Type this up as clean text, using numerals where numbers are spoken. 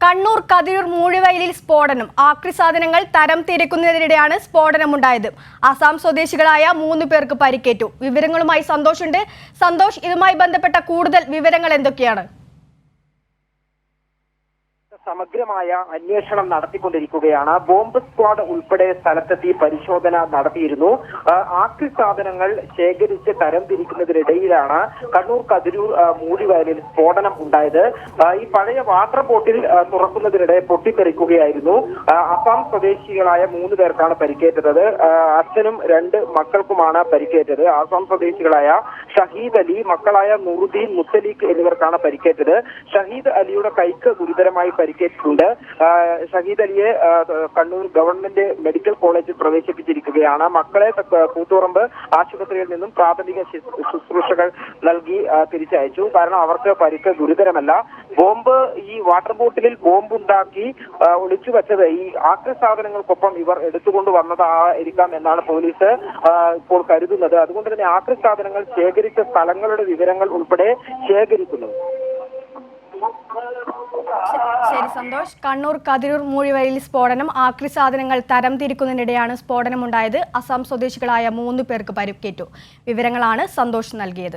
കണ്ണൂർ കതിരൂർ മൂഴിവയലിൽ സ്ഫോടനം. ആക്രിസാധനങ്ങൾ തരം തിരിക്കുന്നതിനിടെയാണ് സ്ഫോടനമുണ്ടായത്. ആസാം സ്വദേശികളായ 3 പേർക്ക് പരിക്കേറ്റു. വിവരങ്ങളുമായി സന്തോഷുണ്ട്. സന്തോഷ്, ഇതുമായി ബന്ധപ്പെട്ട കൂടുതൽ വിവരങ്ങൾ എന്തൊക്കെയാണ്? സമഗ്രമായ അന്വേഷണം നടത്തിക്കൊണ്ടിരിക്കുകയാണ്. ബോംബ് സ്ക്വാഡ് ഉൾപ്പെടെ സ്ഥലത്തെത്തി പരിശോധന നടത്തിയിരുന്നു. ആക്രി സാധനങ്ങൾ ശേഖരിച്ച് തരംതിരിക്കുന്നതിനിടയിലാണ് കണ്ണൂർ കതിരൂർ മൂഴിവയലിൽ സ്ഫോടനം ഉണ്ടായത്. ഈ പഴയ വാട്ടർ ബോട്ടിൽ തുറക്കുന്നതിനിടെ പൊട്ടിത്തെറിക്കുകയായിരുന്നു. അസം സ്വദേശികളായ 3 പേർക്കാണ് പരിക്കേറ്റത്. അച്ഛനും 2 മക്കൾക്കുമാണ് പരിക്കേറ്റത്. ആസാം സ്വദേശികളായ ഷഹീദ് അലി, മക്കളായ നുറുദ്ദീൻ, മുത്തലീഖ് എന്നിവർക്കാണ് പരിക്കേറ്റത്. ഷഹീദ് അലിയുടെ കൈക്ക് ഗുരുതരമായി പരിക്കേറ്റിട്ടുണ്ട്. ഷഹീദ് അലിയെ കണ്ണൂർ ഗവൺമെന്റ് മെഡിക്കൽ കോളേജിൽ പ്രവേശിപ്പിച്ചിരിക്കുകയാണ്. മക്കളെ കൂത്തുപറമ്പ് ആശുപത്രിയിൽ നിന്നും പ്രാഥമിക ശുശ്രൂഷകൾ നൽകി തിരിച്ചയച്ചു. കാരണം അവർക്ക് പരിക്ക് ഗുരുതരമല്ല. ഈ വാട്ടർ ബോട്ടിലിൽ ബോംബുണ്ടാക്കി ഒളിച്ചു വെച്ചത് ഈ ആക്രി സാധനങ്ങൾക്കൊപ്പം ഇവർ എടുത്തുകൊണ്ട് വന്നതായിരിക്കാം എന്നാണ് പോലീസ് ഇപ്പോൾ കരുതുന്നത്. അതുകൊണ്ട് തന്നെ ആക്രി സാധനങ്ങൾ ശേഖരിച്ച സ്ഥലങ്ങളുടെ വിവരങ്ങൾ ഉൾപ്പെടെ ശേഖരിക്കുന്നു. ശരി സന്തോഷ്. കണ്ണൂർ കതിരൂർ മൂഴിവയലിൽ സ്ഫോടനം. ആക്രി സാധനങ്ങൾ തരം തിരിക്കുന്നതിനിടെയാണ് സ്ഫോടനമുണ്ടായത്. അസം സ്വദേശികളായ 3 പേർക്ക് പരിക്കേറ്റു. വിവരങ്ങളാണ് സന്തോഷ് നൽകിയത്.